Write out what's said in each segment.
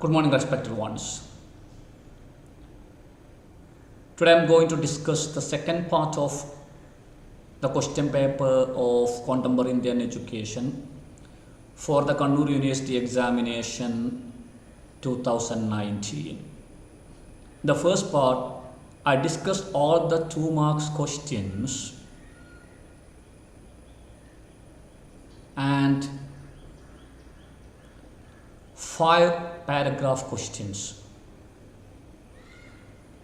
Good morning, respected ones. Today I am going to discuss the second part of the question paper of Contemporary Indian Education for the Kannur University examination 2019. The first part, I discussed all the 2 marks questions and 5 paragraph questions.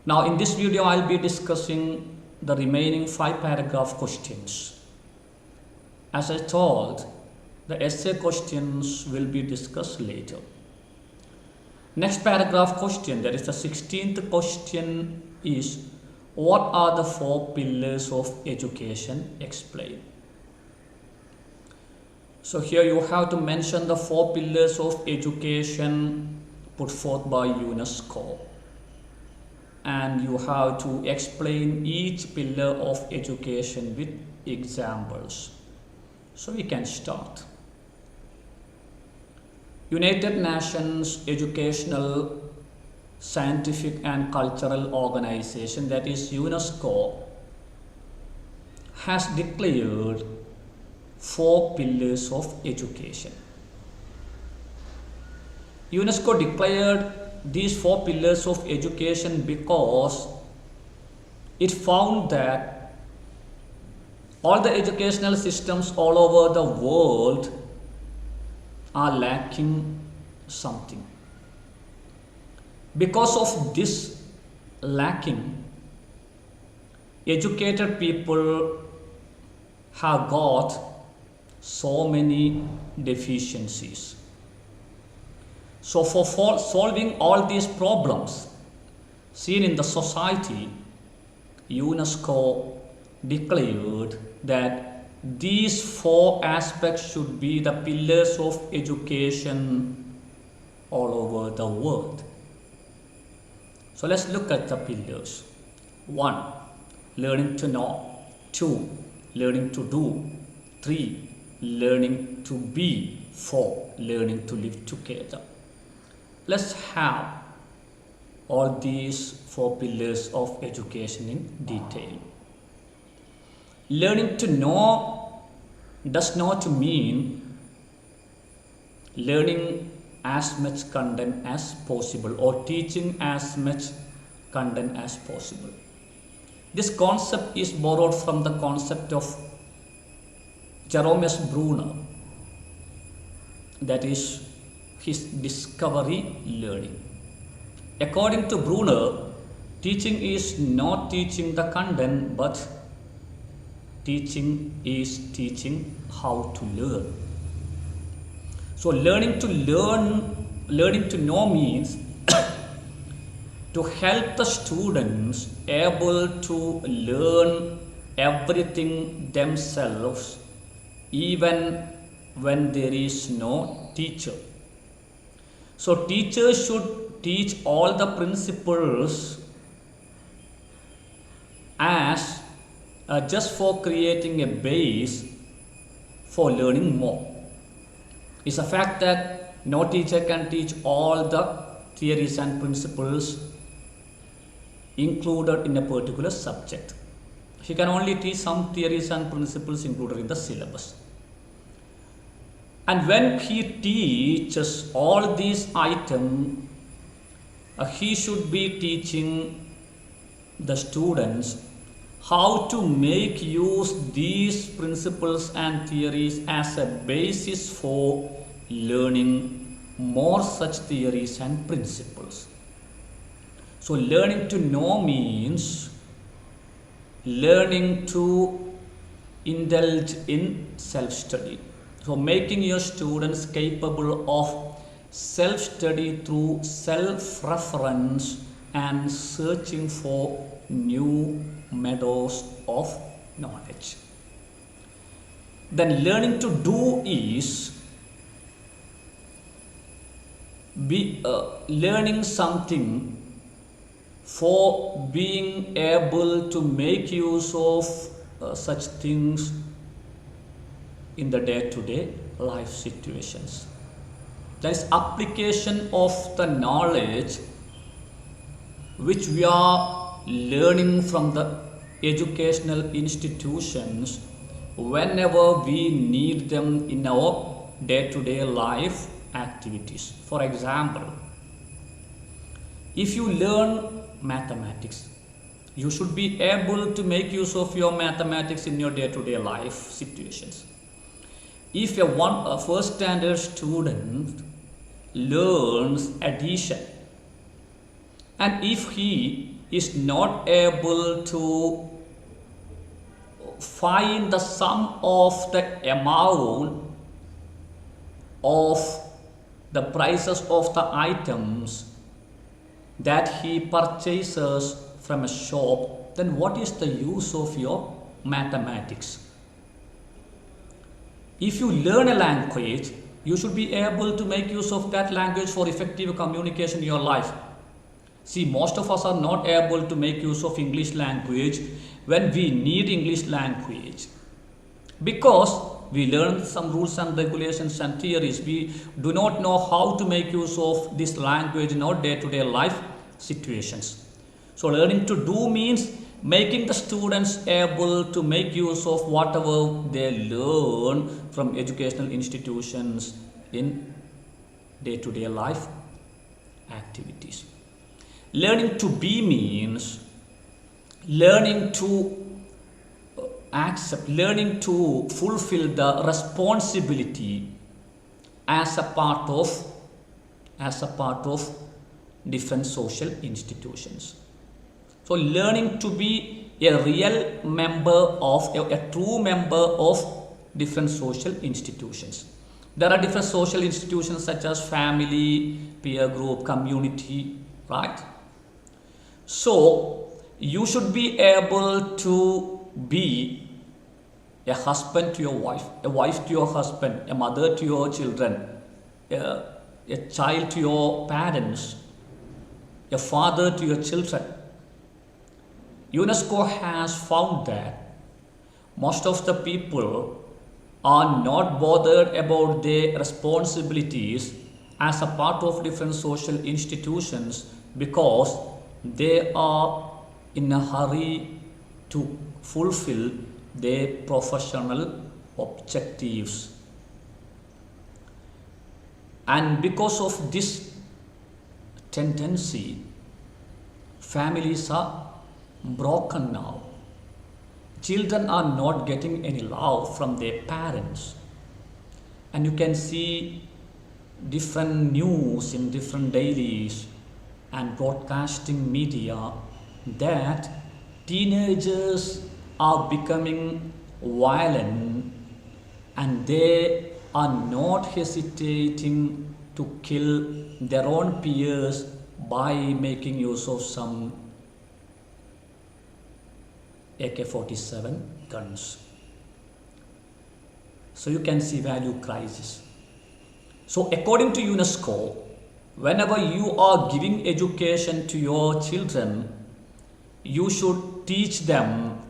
Now in this video I will be discussing the remaining 5 paragraph questions. As I told, the essay questions will be discussed later. Next paragraph question, that is the 16th question, is what are the 4 pillars of education? Explain. So here you have to mention the 4 pillars of education put forth by UNESCO, and you have to explain each pillar of education with examples. So we can start. United Nations Educational, Scientific and Cultural Organization, that is UNESCO, has declared 4 pillars of education. UNESCO declared these 4 pillars of education because it found that all the educational systems all over the world are lacking something. Because of this lacking, educated people have got so many deficiencies. So for solving all these problems seen in the society, UNESCO declared that these 4 aspects should be the pillars of education all over the world. So let's look at the pillars. 1. Learning to know. 2. Learning to do. 3. Learning to be. 4. Learning to live together. Let's have all these 4 pillars of education in detail. Learning to know does not mean learning as much content as possible or teaching as much content as possible. This concept is borrowed from the concept of Jerome S. Bruner, that is his discovery learning. According to Bruner, teaching is not teaching the content, but teaching is teaching how to learn. So learning to know means to help the students able to learn everything themselves even when there is no teacher. So teachers should teach all the principles as just for creating a base for learning more. It's a fact that no teacher can teach all the theories and principles included in a particular subject. He can only teach some theories and principles included in the syllabus. And when he teaches all these items, he should be teaching the students how to make use these principles and theories as a basis for learning more such theories and principles. So learning to know means learning to indulge in self-study. So making your students capable of self-study through self-reference and searching for new meadows of knowledge. Then learning to do is learning something for being able to make use of such things in the day-to-day life situations. That is application of the knowledge which we are learning from the educational institutions whenever we need them in our day-to-day life activities. For example, if you learn mathematics, you should be able to make use of your mathematics in your day-to-day life situations. If a first standard student learns addition, and if he is not able to find the sum of the amount of the prices of the items that he purchases from a shop, then what is the use of your mathematics? If you learn a language, you should be able to make use of that language for effective communication in your life. See, most of us are not able to make use of English language when we need English language, because we learn some rules and regulations and theories. We do not know how to make use of this language in our day-to-day life situations. So learning to do means making the students able to make use of whatever they learn from educational institutions in day-to-day life activities. Learning to be means learning to accept, learning to fulfill the responsibility as a part of different social institutions. So learning to be a real member of a true member of different social institutions. There are different social institutions such as family, peer group, community, right? So you should be able to be a husband to your wife, a wife to your husband, a mother to your children, a child to your parents, a father to your children. UNESCO has found that most of the people are not bothered about their responsibilities as a part of different social institutions because they are in a hurry to fulfill their professional objectives. And because of this tendency, families are broken now. Children are not getting any love from their parents. And you can see different news in different dailies and broadcasting media that teenagers are becoming violent and they are not hesitating to kill their own peers by making use of some AK-47 guns. So you can see value crisis. So according to UNESCO, whenever you are giving education to your children, you should teach them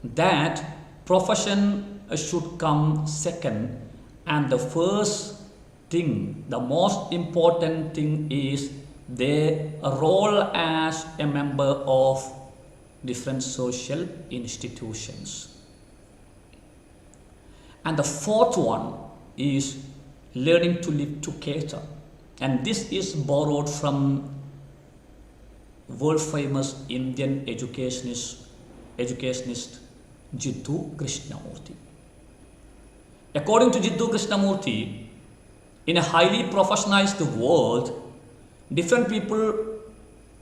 that profession should come second, and the first thing, the most important thing is their role as a member of different social institutions. And the fourth one is learning to live together, and this is borrowed from world famous Indian educationist Jiddu Krishnamurti. According to Jiddu Krishnamurti, in a highly professionalized world, different people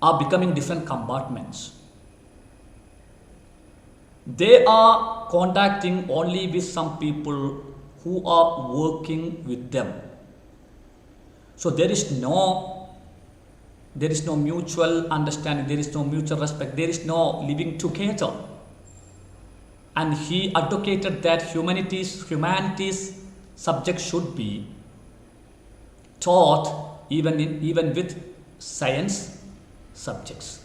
are becoming different compartments. They are contacting only with some people who are working with them. So there is no mutual understanding, there is no mutual respect, there is no living together. And he advocated that humanities subjects should be taught even with science subjects.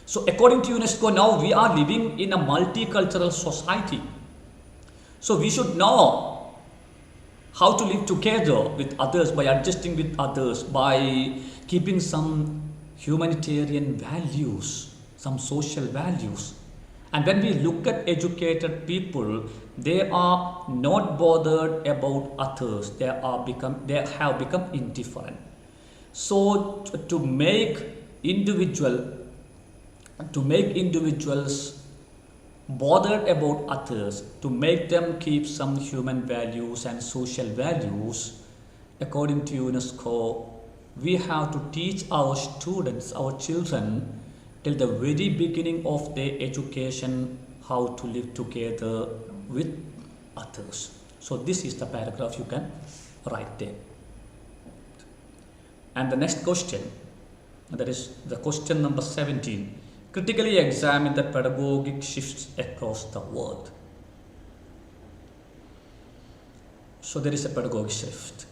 So according to UNESCO, now we are living in a multicultural society. So we should know how to live together with others, by adjusting with others, by keeping some humanitarian values, some social values. And when we look at educated people, they are not bothered about others. They have become indifferent. So to make individuals bothered about others, to make them keep some human values and social values, according to UNESCO, we have to teach our students, our children, till the very beginning of their education, how to live together with others. So this is the paragraph you can write there. And the next question, that is the question number 17. Critically examine the pedagogic shifts across the world. So there is a pedagogic shift.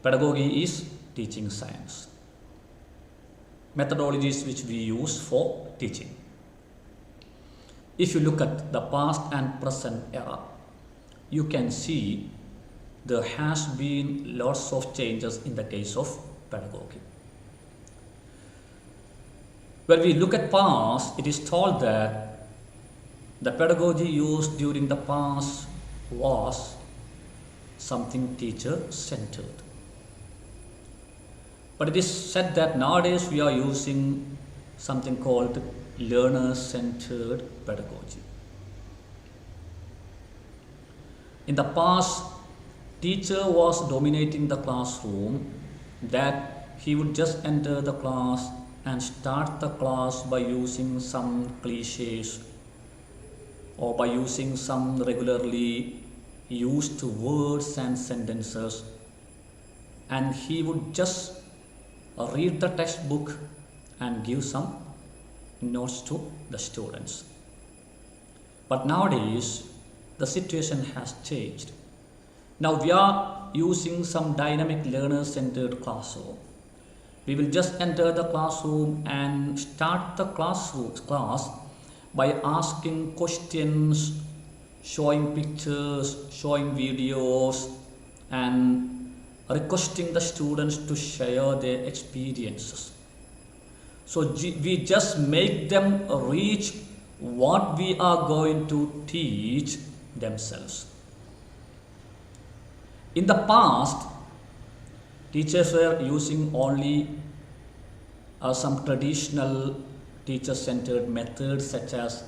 Pedagogy is teaching science. Methodologies which we use for teaching. If you look at the past and present era, you can see there has been lots of changes in the case of pedagogy. When we look at past, it is told that the pedagogy used during the past was something teacher-centered. But it is said that nowadays we are using something called learner-centered pedagogy. In the past, teacher was dominating the classroom, that he would just enter the class and start the class by using some cliches or by using some regularly used words and sentences, and he would just read the textbook and give some notes to the students. But nowadays the situation has changed. Now we are using some dynamic learner-centered classroom. We will just enter the classroom and start the class by asking questions, showing pictures, showing videos, and requesting the students to share their experiences. So we just make them reach what we are going to teach themselves. In the past, teachers were using only some traditional teacher-centered methods such as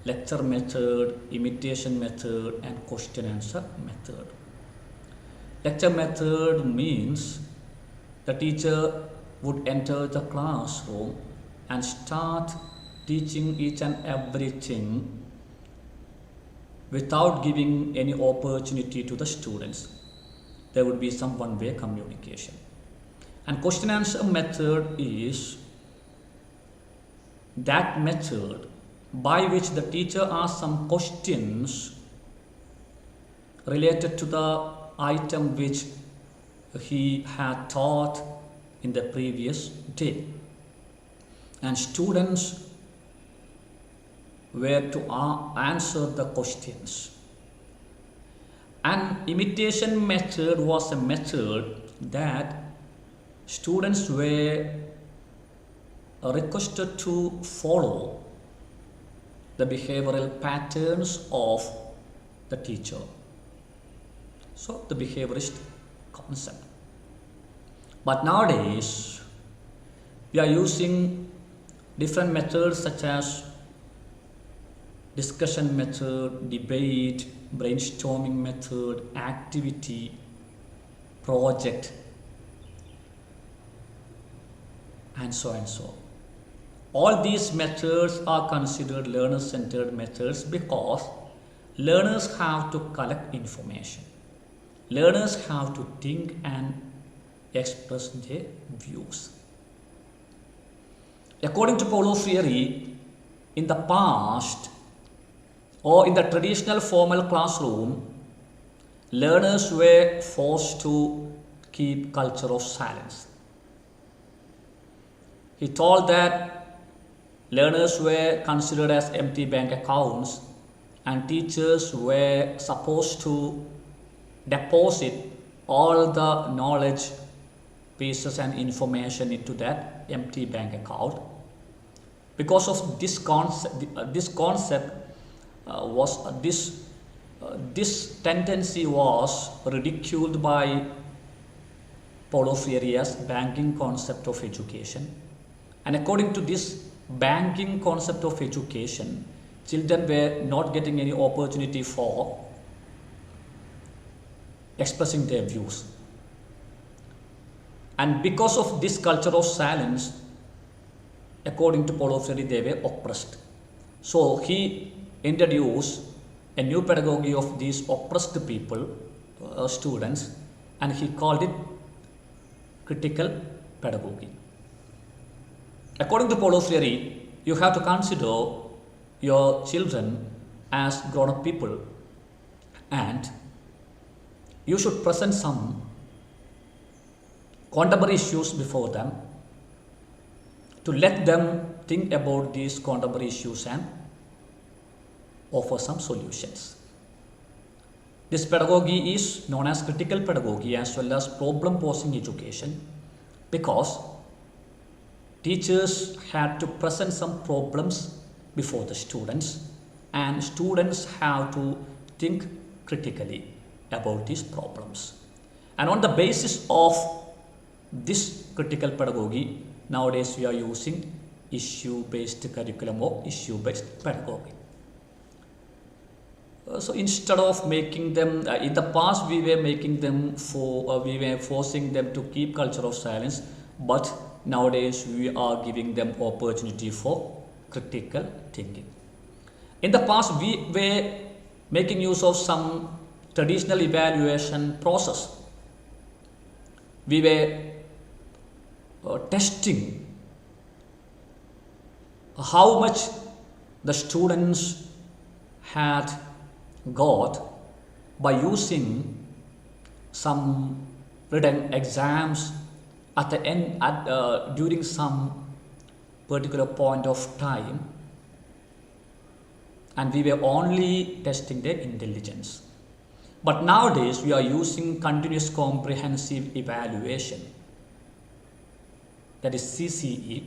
lecture method, imitation method, and question-answer method. Lecture method means the teacher would enter the classroom and start teaching each and everything without giving any opportunity to the students. There would be some one-way communication. And question answer method is that method by which the teacher asks some questions related to the item which he had taught in the previous day, and students were to answer the questions. An imitation method was a method that students were requested to follow the behavioral patterns of the teacher. So the behaviorist concept. But nowadays we are using different methods such as discussion method, debate, brainstorming method, activity, project, and so and so. All these methods are considered learner-centered methods because learners have to collect information. Learners have to think and express their views. According to Polo theory, in the past or in the traditional formal classroom, learners were forced to keep culture of silence. He told that learners were considered as empty bank accounts and teachers were supposed to deposit all the knowledge pieces and information into that empty bank account. Because of this tendency was ridiculed by Paulo Freire's banking concept of education. And according to this banking concept of education, children were not getting any opportunity for expressing their views. And because of this culture of silence, according to Paulo Freire, they were oppressed. So he introduced a new pedagogy of these oppressed people, students, and he called it critical pedagogy. According to Paulo Freire, you have to consider your children as grown-up people, and you should present some contemporary issues before them to let them think about these contemporary issues and offer some solutions. This pedagogy is known as critical pedagogy as well as problem posing education, because teachers had to present some problems before the students, and students have to think critically about these problems. And on the basis of this critical pedagogy, nowadays we are using issue-based curriculum or issue-based pedagogy. So instead of making them, in the past we were making them we were forcing them to keep culture of silence, but nowadays we are giving them opportunity for critical thinking. In the past we were making use of some traditional evaluation process. We were testing how much the students had got by using some written exams at the end during some particular point of time, and we were only testing their intelligence. But nowadays we are using continuous comprehensive evaluation, that is CCE,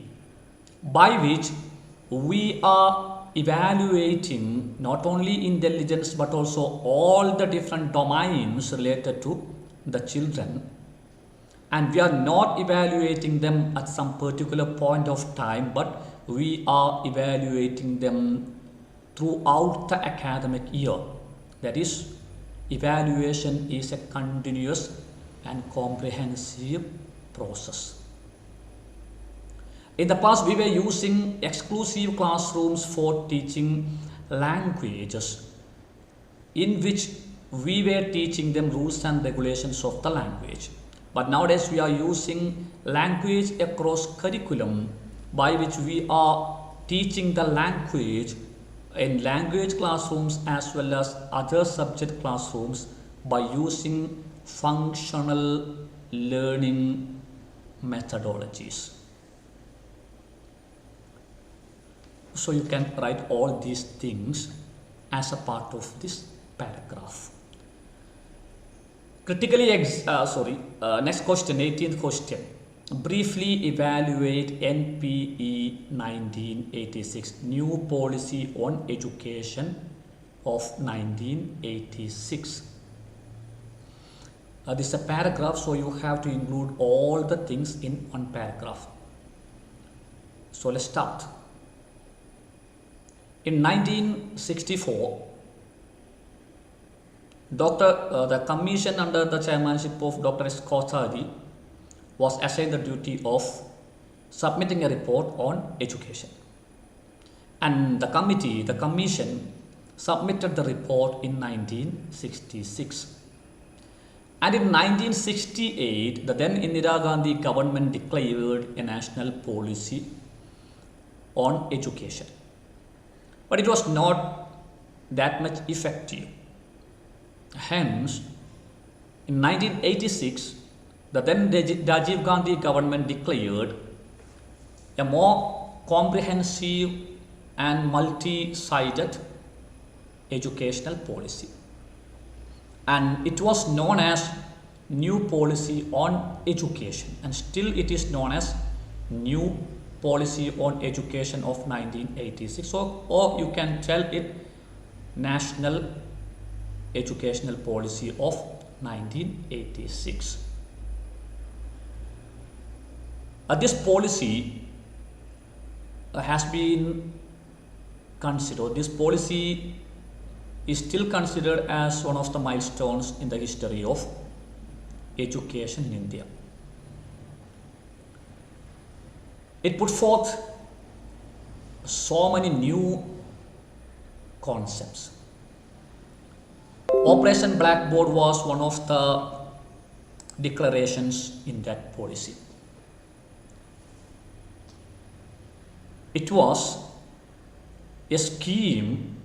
by which we are evaluating not only intelligence but also all the different domains related to the children, and we are not evaluating them at some particular point of time, but we are evaluating them throughout the academic year. That is, evaluation is a continuous and comprehensive process. In the past, we were using exclusive classrooms for teaching languages, in which we were teaching them rules and regulations of the language. But nowadays we are using language across curriculum, by which we are teaching the language in language classrooms as well as other subject classrooms by using functional learning methodologies. So you can write all these things as a part of this paragraph. Next question, 18th question. Briefly evaluate NPE 1986, New Policy on Education of 1986. This is a paragraph, so you have to include all the things in one paragraph. So let's start. In 1964, the commission under the chairmanship of Dr. S. Kothari was assigned the duty of submitting a report on education. And the commission submitted the report in 1966. And in 1968, the then Indira Gandhi government declared a national policy on education. But it was not that much effective. Hence, in 1986, the then Rajiv Gandhi government declared a more comprehensive and multi-sided educational policy. and it was known as New Policy on Education, and still it is known as New Policy on Education of 1986. So, or you can tell it National Educational Policy of 1986. This policy has been considered, this policy is still considered as one of the milestones in the history of education in India. It put forth so many new concepts. Operation Blackboard was one of the declarations in that policy. It was a scheme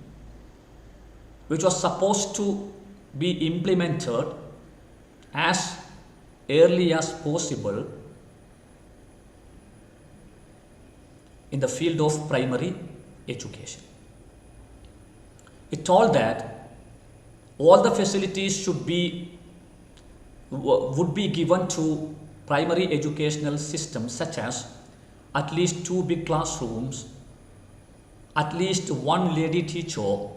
which was supposed to be implemented as early as possible in the field of primary education. It told that all the facilities would be given to primary educational systems, such as at least 2 big classrooms, at least 1 lady teacher,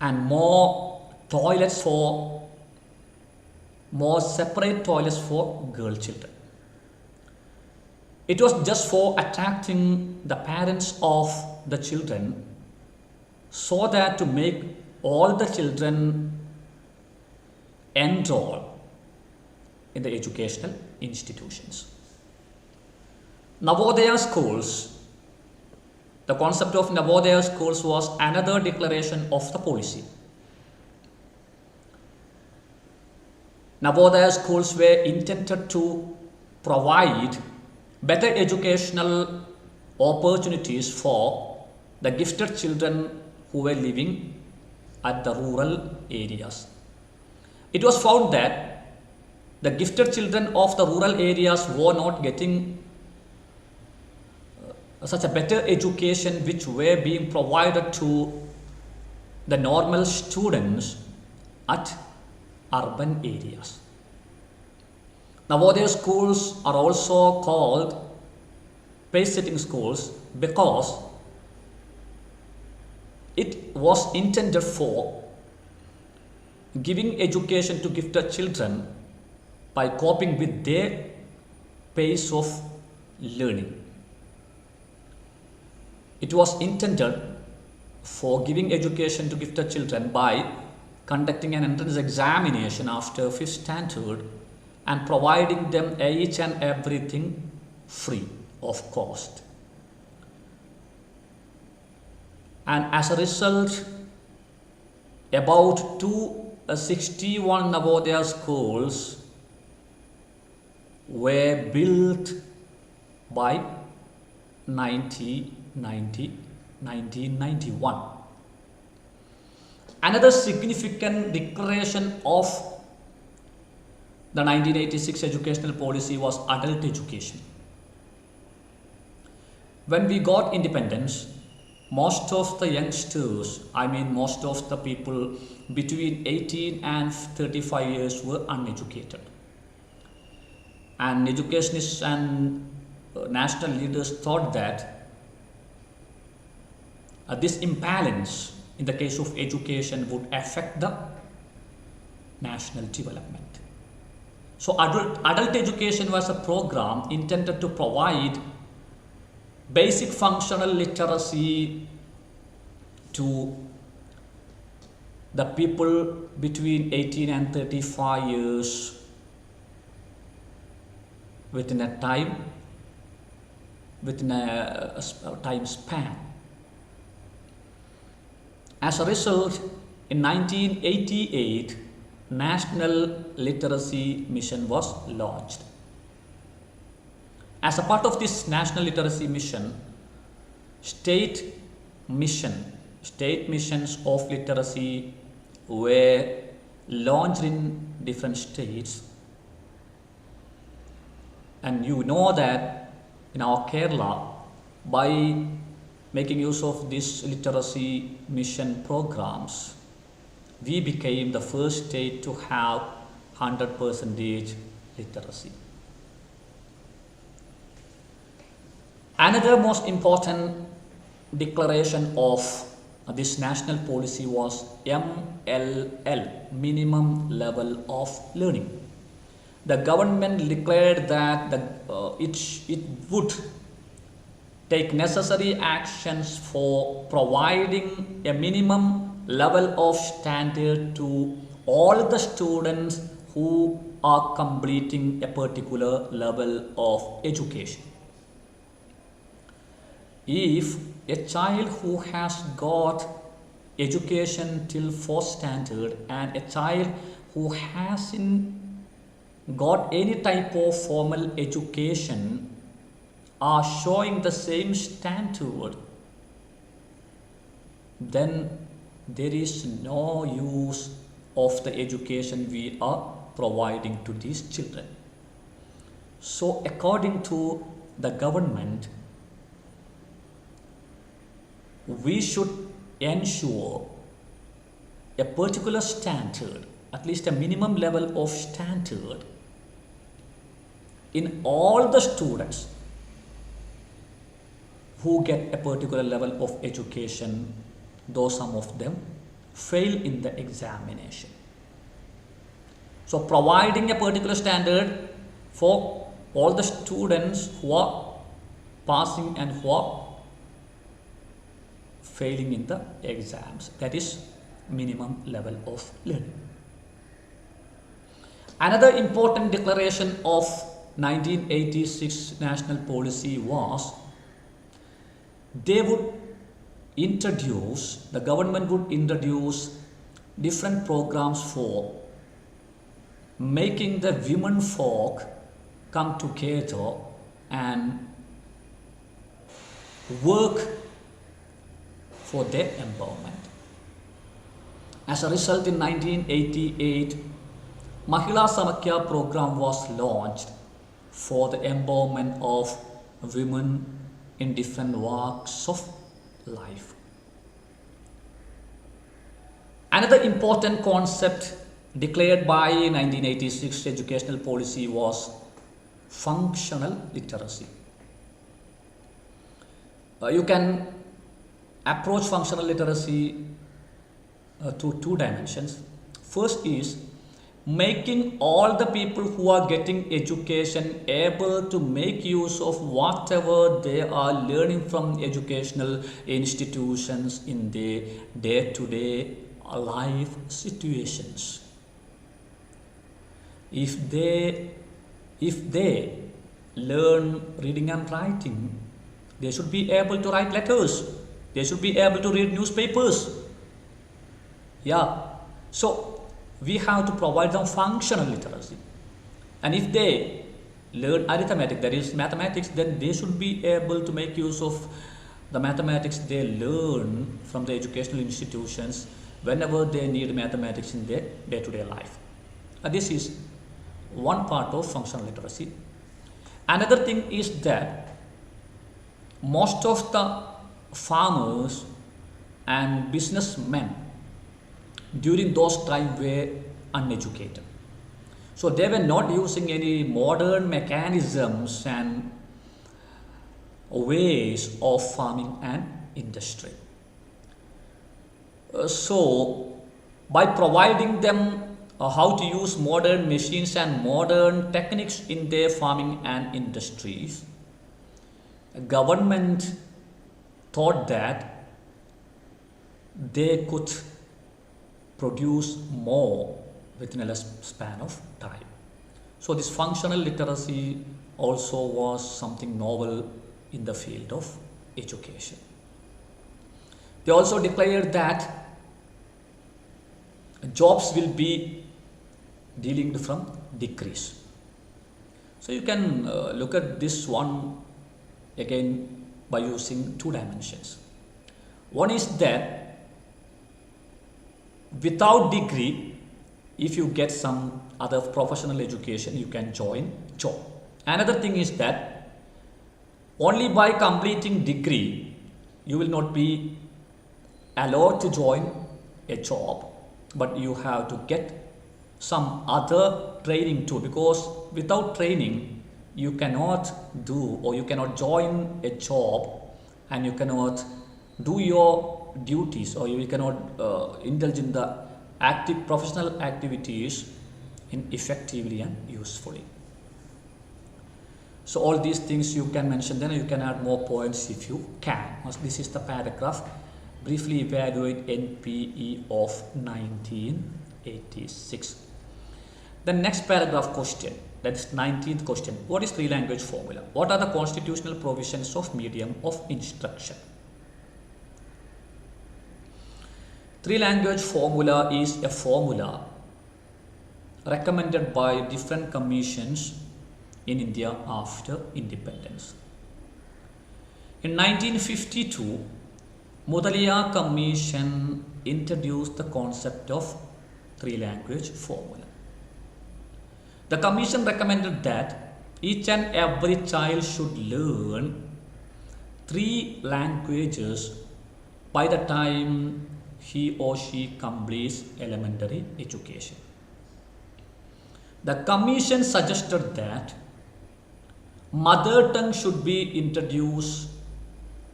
and more separate toilets for girl children. It was just for attracting the parents of the children, so that to make all the children enroll in the educational institutions. Navodaya schools, the concept of Navodaya schools was another declaration of the policy. Navodaya schools were intended to provide better educational opportunities for the gifted children who were living at the rural areas. It was found that the gifted children of the rural areas were not getting such a better education which were being provided to the normal students at urban areas. Navodaya schools are also called pace-setting schools because it was intended for giving education to gifted children by coping with their pace of learning. It was intended for giving education to gifted children by conducting an entrance examination after 5th standard and providing them each and everything free of cost. And as a result, about 261 Navodaya schools were built by 1991. Another significant declaration of the 1986 educational policy was adult education. When we got independence, most of the youngsters, most of the people between 18 and 35 years were uneducated. And educationists and national leaders thought that this imbalance in the case of education would affect the national development. So adult education was a program intended to provide basic functional literacy to the people between 18 and 35 years within a time span. As a result, in 1988, National Literacy Mission was launched. As a part of this National Literacy Mission, state missions of literacy were launched in different states. And you know that in our Kerala, by making use of these literacy mission programs, we became the first state to have 100% literacy. Another most important declaration of this national policy was MLL, minimum level of learning. The government declared that it would take necessary actions for providing a minimum level of standard to all the students who are completing a particular level of education. If a child who has got education till 4th standard and a child who hasn't got any type of formal education are showing the same standard, then there is no use of the education we are providing to these children. So according to the government, we should ensure a particular standard, at least a minimum level of standard in all the students who get a particular level of education, though some of them fail in the examination. So providing a particular standard for all the students who are passing and who are failing in the exams, that is minimum level of learning. Another important declaration of 1986 national policy was the government would introduce different programs for making the women folk come together and work for their empowerment. As a result, in 1988, Mahila Samakya program was launched for the empowerment of women in different walks of life. Another important concept declared by 1986 educational policy was functional literacy. You can approach functional literacy to two dimensions. First is making all the people who are getting education able to make use of whatever they are learning from educational institutions in their day-to-day life situations. If they learn reading and writing, they should be able to write letters. They should be able to read newspapers. So we have to provide them functional literacy. And if they learn arithmetic, that is mathematics, then they should be able to make use of the mathematics they learn from the educational institutions whenever they need mathematics in their day-to-day life. This is one part of functional literacy. Another thing is that most of the farmers and businessmen during those times were uneducated. So they were not using any modern mechanisms and ways of farming and industry. So by providing them how to use modern machines and modern techniques in their farming and industries, government thought that they could produce more within a less span of time. So this functional literacy also was something novel in the field of education. They also declared that jobs will be dealing from degrees. So you can look at this one again by using two dimensions. One is that without degree, if you get some other professional education, you can join job. Another thing is that only by completing degree, you will not be allowed to join a job. but you have to get some other training too, because without training you cannot do, or you cannot join a job, and you cannot do your duties, or you cannot indulge in the active professional activities in effectively and usefully. So all these things you can mention, then you can add more points if you can. This is the paragraph, briefly evaluate NPE of 1986. The next paragraph question, that is 19th question. What is three-language formula? What are the constitutional provisions of medium of instruction? Three-language formula is a formula recommended by different commissions in India after independence. In 1952, Mudaliar Commission introduced the concept of three-language formula. The commission recommended that each and every child should learn 3 languages by the time he or she completes elementary education. The commission suggested that mother tongue should be introduced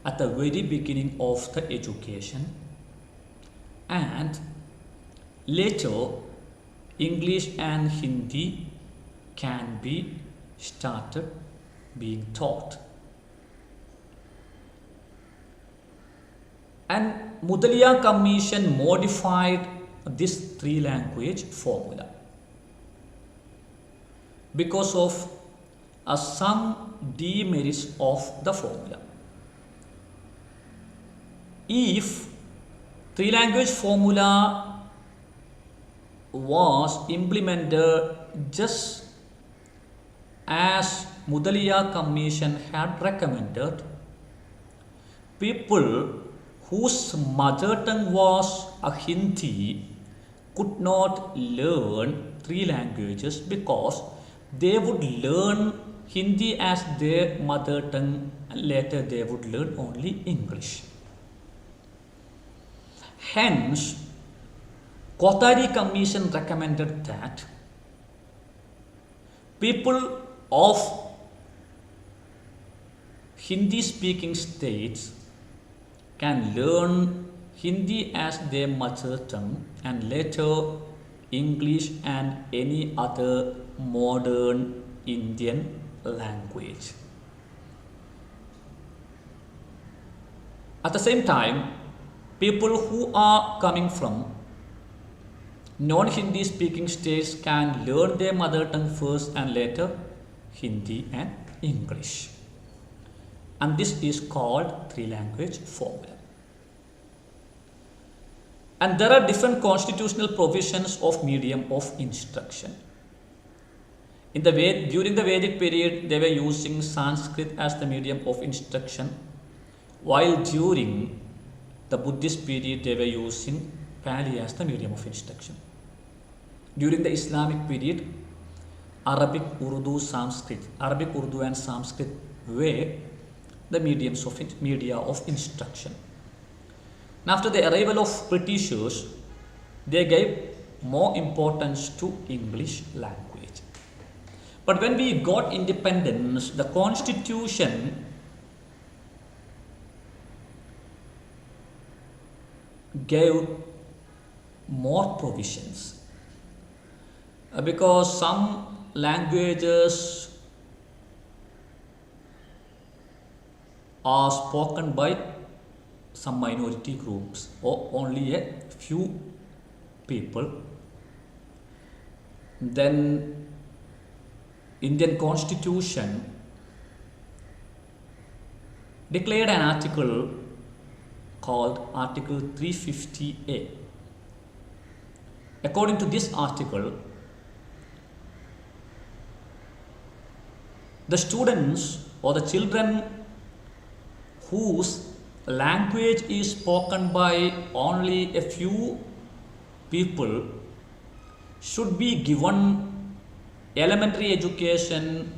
at the very beginning of the education, and later English and Hindi can be started being taught. And Mudaliar Commission modified this three-language formula because of some demerits of the formula. If three-language formula was implemented just as Mudaliar Commission had recommended, people whose mother tongue was a Hindi could not learn 3 languages, because they would learn Hindi as their mother tongue and later they would learn only English. Hence, Kothari Commission recommended that people of Hindi speaking states can learn Hindi as their mother tongue and later English and any other modern Indian language. At the same time, people who are coming from non-Hindi speaking states can learn their mother tongue first and later Hindi and English. And this is called three-language formula. And there are different constitutional provisions of medium of instruction. During the Vedic period, they were using Sanskrit as the medium of instruction, while during the Buddhist period, they were using Pali as the medium of instruction. During the Islamic period, Arabic, Urdu, and Sanskrit were the media of instruction. And after the arrival of Britishers, they gave more importance to English language. But when we got independence, the constitution gave more provisions because some languages are spoken by some minority groups or only a few people. Then Indian Constitution declared an article called Article 350A. According to this article, the students or the children whose language is spoken by only a few people should be given elementary education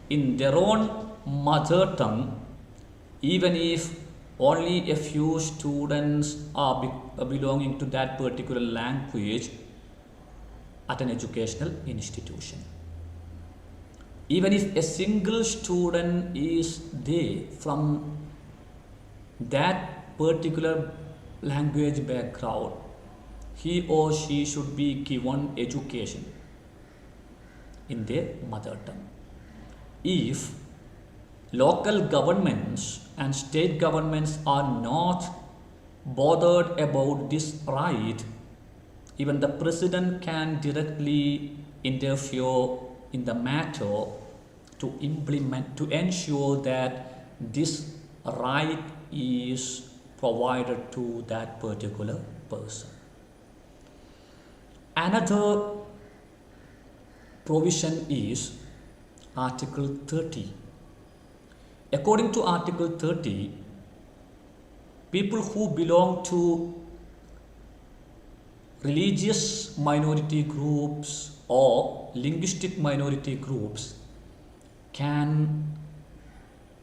in their own mother tongue, even if only a few students are belonging to that particular language at an educational institution. Even if a single student is there from that particular language background, he or she should be given education in their mother tongue. If local governments and state governments are not bothered about this right, even the president can directly interfere in the matter to ensure that this right is provided to that particular person. Another provision is Article 30. According to Article 30, people who belong to religious minority groups or linguistic minority groups can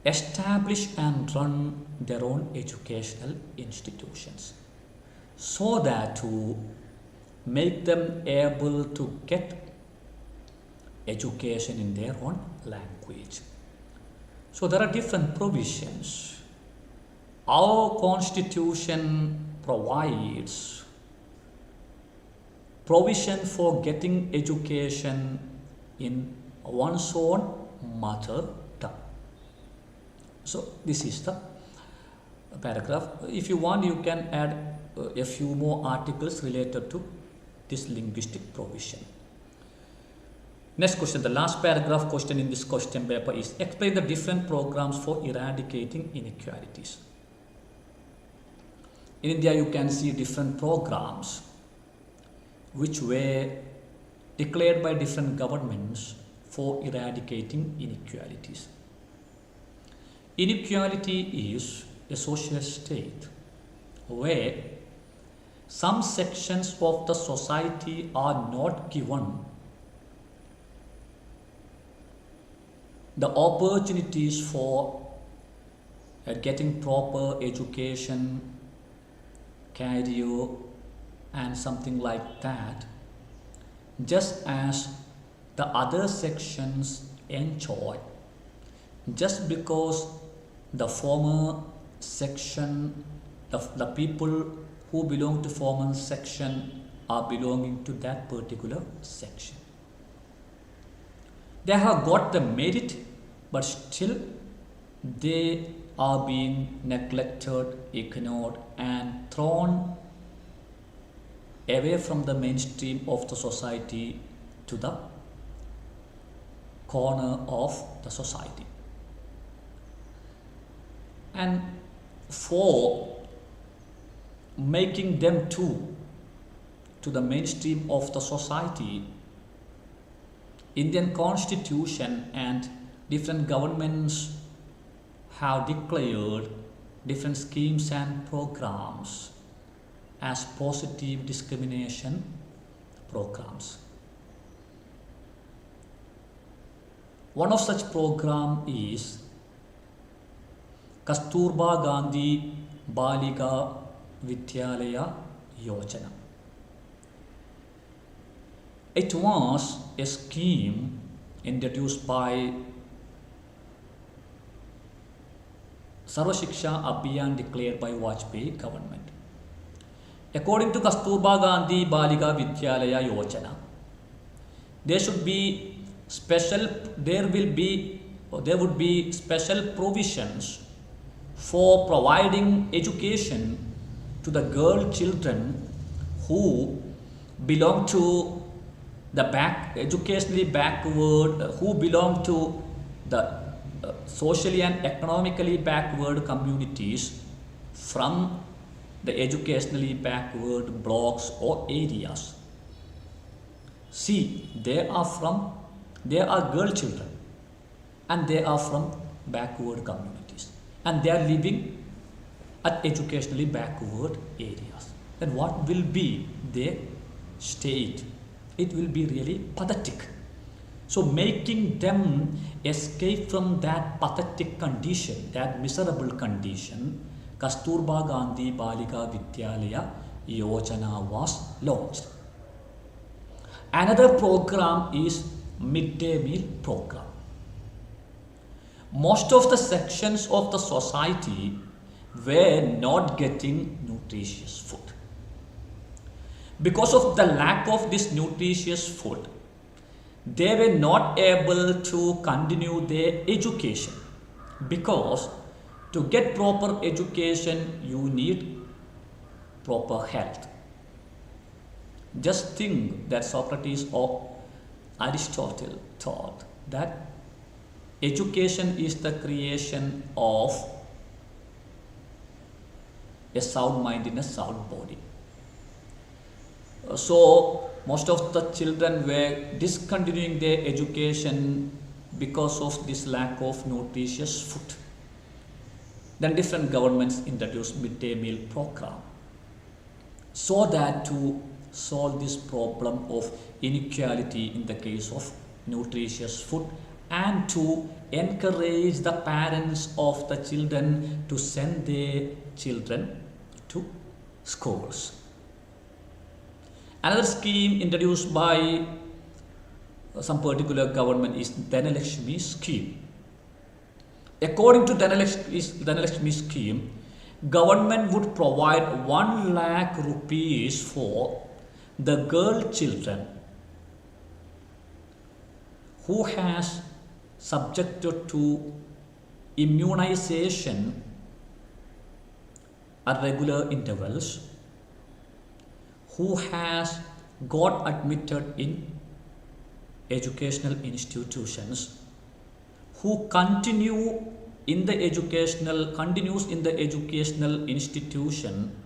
establish and run their own educational institutions, so that to make them able to get education in their own language. So there are different provisions. Our constitution provides provision for getting education in one's own mother tongue. So this is the paragraph. If you want, you can add a few more articles related to this linguistic provision. Next question, the last paragraph question in this question paper is explain the different programs for eradicating inequalities. In India, you can see different programs which were declared by different governments for eradicating inequalities. Inequality is a social state where some sections of the society are not given the opportunities for getting proper education, career, and something like that, just as the other sections enjoy, just because the former section, the people who belong to former section are belonging to that particular section. They have got the merit, but still they are being neglected, ignored, and thrown away from the mainstream of the society to the corner of the society. And for making them to the mainstream of the society, Indian Constitution and different governments have declared different schemes and programs as positive discrimination programs. One of such program is Kasturba Gandhi Balika Vidyalaya Yojana. It was a scheme introduced by Sarva Shiksha Abhiyan declared by Vajpayee government. According to Kasturba Gandhi Balika Vidyalaya Yojana, there would be special provisions for providing education to the girl children who belong to the educationally backward, who belong to the socially and economically backward communities from the educationally backward blocks or areas. See, they are girl children and they are from backward communities and they are living at educationally backward areas. Then what will be their state? It will be really pathetic. So making them escape from that pathetic condition, that miserable condition, Kasturba Gandhi Balika Vidyalaya Yojana was launched. Another program is midday meal program. Most of the sections of the society were not getting nutritious food. Because of the lack of this nutritious food, they were not able to continue their education, because to get proper education you need proper health. Just think that Socrates or Aristotle thought that education is the creation of a sound mind in a sound body. So most of the children were discontinuing their education because of this lack of nutritious food. Then different governments introduced midday meal program so that to solve this problem of inequality in the case of nutritious food, and to encourage the parents of the children to send their children to schools. Another scheme introduced by some particular government is Dhanalakshmi scheme. According to Dhanalakshmi scheme, government would provide 1 lakh rupees for the girl children who has subjected to immunization at regular intervals, who has got admitted in educational institutions, who continues in the educational institution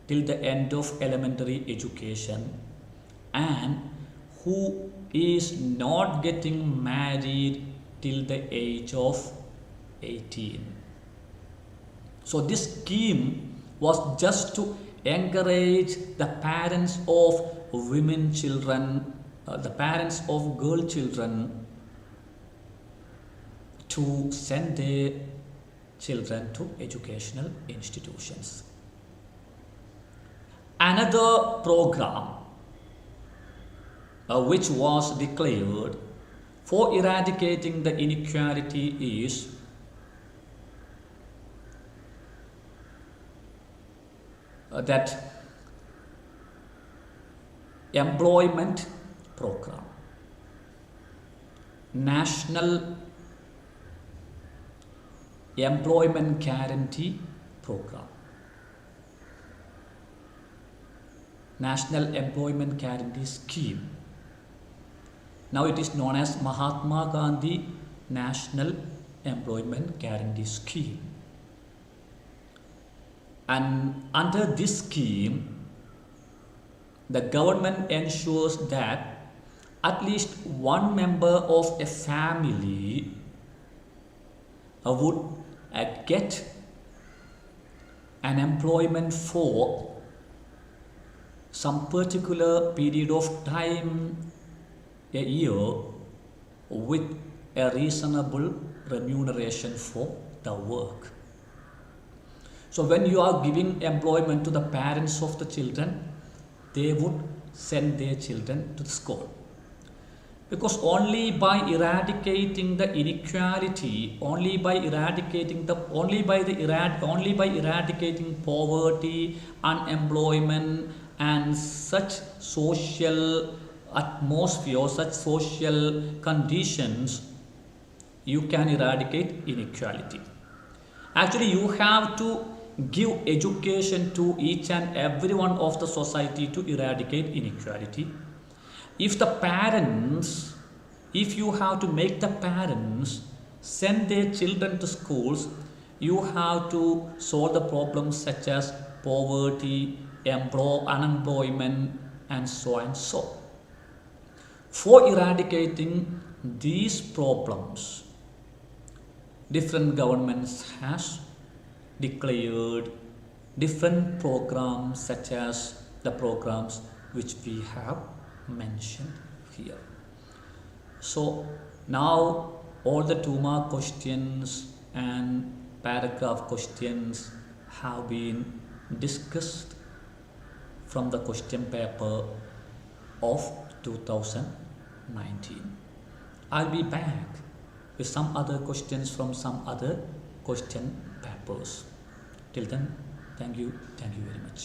till the end of elementary education, and who is not getting married till the age of 18. So this scheme was just to encourage the parents of women children, the parents of girl children, to send their children to educational institutions. Another program which was declared for eradicating the inequality is that employment program, national employment guarantee program, national employment guarantee scheme. Now it is known as Mahatma Gandhi National Employment Guarantee Scheme. And under this scheme, the government ensures that at least one member of a family would get an employment for some particular period of time, a year, with a reasonable remuneration for the work. So when you are giving employment to the parents of the children, they would send their children to the school. Because only by eradicating the inequality, only by eradicating poverty, unemployment, and such social atmosphere, such social conditions, you can eradicate inequality. Actually, you have to give education to each and every one of the society to eradicate inequality. If you have to make the parents send their children to schools, you have to solve the problems such as poverty, unemployment, and so and so. For eradicating these problems, different governments has declared different programs such as the programs which we have mentioned here. So now all the 2 mark questions and paragraph questions have been discussed from the question paper of 2019. I'll be back with some other questions from some other question papers. Till then, thank you very much.